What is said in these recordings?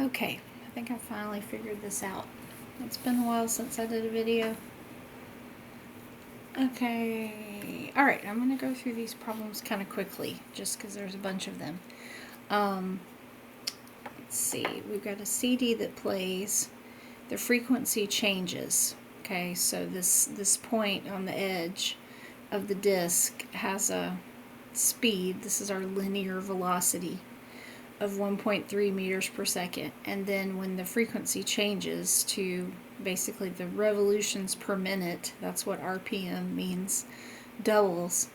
Okay, I think I finally figured this out. It's been a while since I did a video. Okay, alright, I'm going to go through these problems kind of quickly, just because there's a bunch of them. Let's see, we've got a CD that plays. The frequency changes. Okay, so this point on the edge of the disc has a speed. This is our linear velocity of 1.3 meters per second. And then when the frequency changes to basically the revolutions per minute, that's what RPM means, doubles,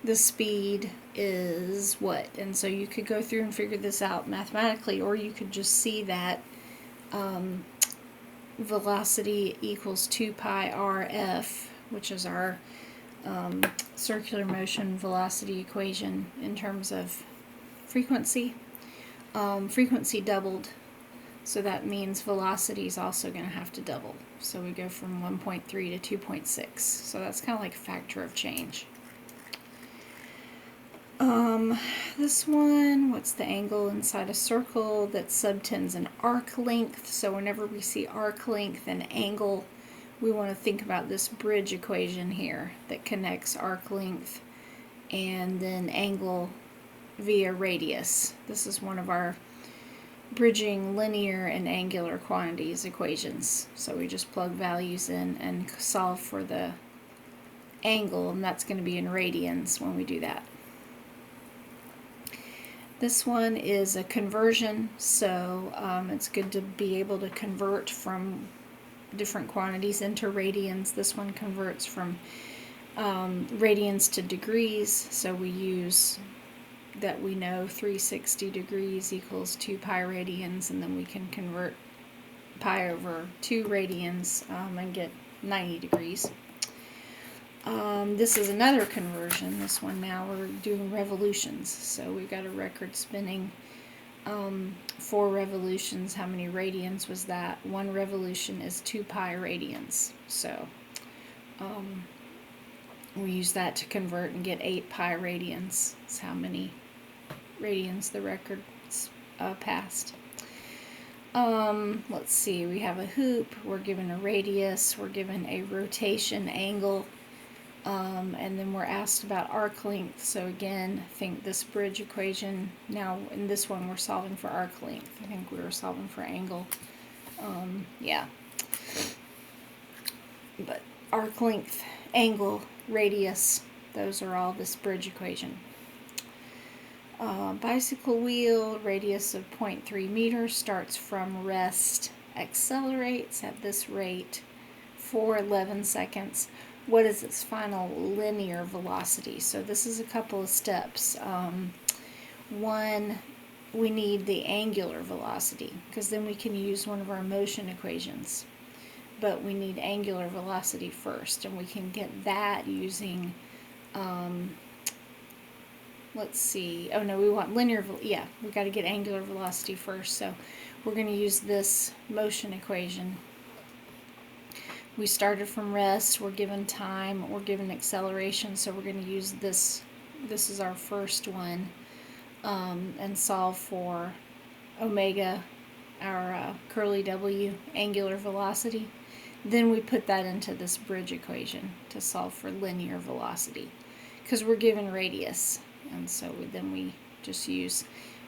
the speed is what? And so you could go through and figure this out mathematically, or you could just see that velocity equals 2 pi RF, which is our circular motion velocity equation in terms of frequency. Frequency doubled, so that means velocity is also going to have to double. So we go from 1.3 to 2.6. So that's kind of like a factor of change. This one, what's the angle inside a circle that subtends an arc length? So whenever we see arc length and angle, we want to think about this bridge equation here that connects arc length and then angle via radius. This is one of our bridging linear and angular quantities equations. So we just plug values in and solve for the angle, and that's going to be in radians when we do that. This one is a conversion, so it's good to be able to convert from different quantities into radians. This one converts from radians to degrees, so we use that we know 360 degrees equals 2 pi radians, and then we can convert pi over 2 radians and get 90 degrees. This is another conversion. This one now we're doing revolutions. So we've got a record spinning 4 revolutions. How many radians was that? 1 revolution is 2 pi radians. So we use that to convert and get 8 pi radians. That's how many radians the record passed. Let's see, we have a hoop, we're given a radius, we're given a rotation angle, and then we're asked about arc length. So again, think this bridge equation. Now in this one we're solving for arc length. I think we were solving for angle. Yeah. But arc length, angle, radius, those are all this bridge equation. Bicycle wheel, radius of 0.3 meters, starts from rest, accelerates at this rate for 11 seconds. What is its final linear velocity? So this is a couple of steps. One, we need the angular velocity, because then we can use one of our motion equations. But we need angular velocity first, and we can get that using let's see. Oh no, we want linear. Yeah, we got to get angular velocity first. So we're going to use this motion equation. We started from rest. We're given time. We're given acceleration. So we're going to use this. This is our first one, and solve for omega, our curly W, angular velocity. Then we put that into this bridge equation to solve for linear velocity, because we're given radius. And so then we just use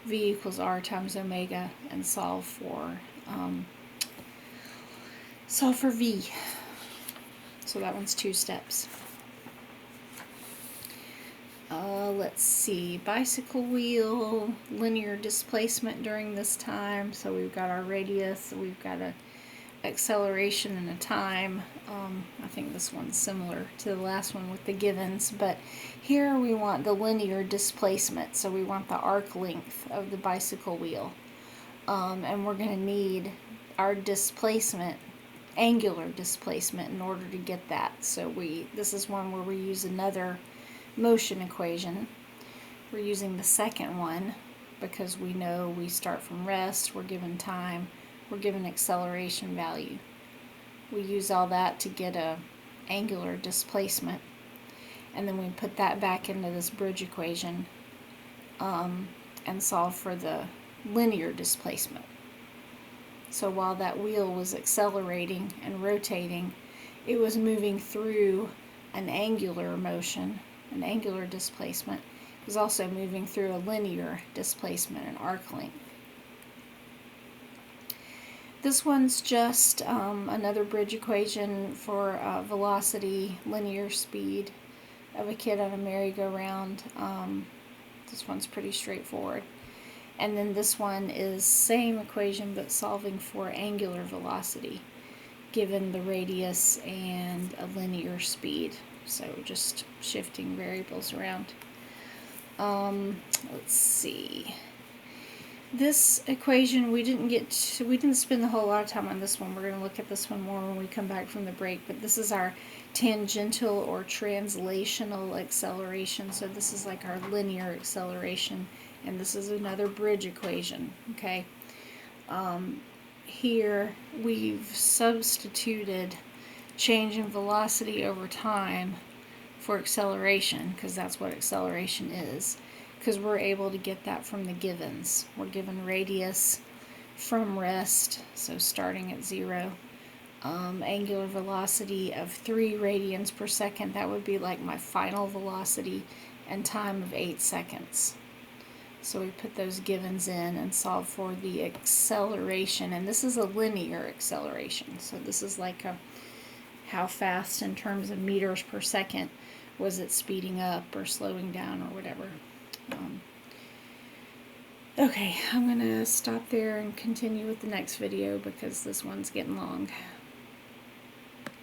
v equals r times omega and solve for v. So that one's 2 steps. Let's see, bicycle wheel, linear displacement during this time. So we've got our radius, we've got a acceleration and a time. I think this one's similar to the last one with the givens, but here we want the linear displacement, so we want the arc length of the bicycle wheel, and we're going to need our displacement, angular displacement, in order to get that. So this is one where we use another motion equation. We're using the second one because we know we start from rest, we're given time, we're given acceleration value. We use all that to get a angular displacement, and then we put that back into this bridge equation and solve for the linear displacement. So while that wheel was accelerating and rotating, it was moving through an angular motion, an angular displacement. It was also moving through a linear displacement, an arc length. This one's just another bridge equation for velocity, linear speed of a kid on a merry-go-round. This one's pretty straightforward. And then this one is same equation but solving for angular velocity given the radius and a linear speed. So just shifting variables around. Let's see. This equation we didn't spend a whole lot of time on this one. We're going to look at this one more when we come back from the break, but this is our tangential or translational acceleration. So this is like our linear acceleration, and this is another bridge equation, okay? Here we've substituted change in velocity over time for acceleration, because that's what acceleration is, because we're able to get that from the givens. We're given radius from rest, so starting at 0, angular velocity of 3 radians per second. That would be like my final velocity, and time of 8 seconds. So we put those givens in and solve for the acceleration, and this is a linear acceleration. So this is like how fast in terms of meters per second was it speeding up or slowing down or whatever. Okay, I'm going to stop there and continue with the next video because this one's getting long.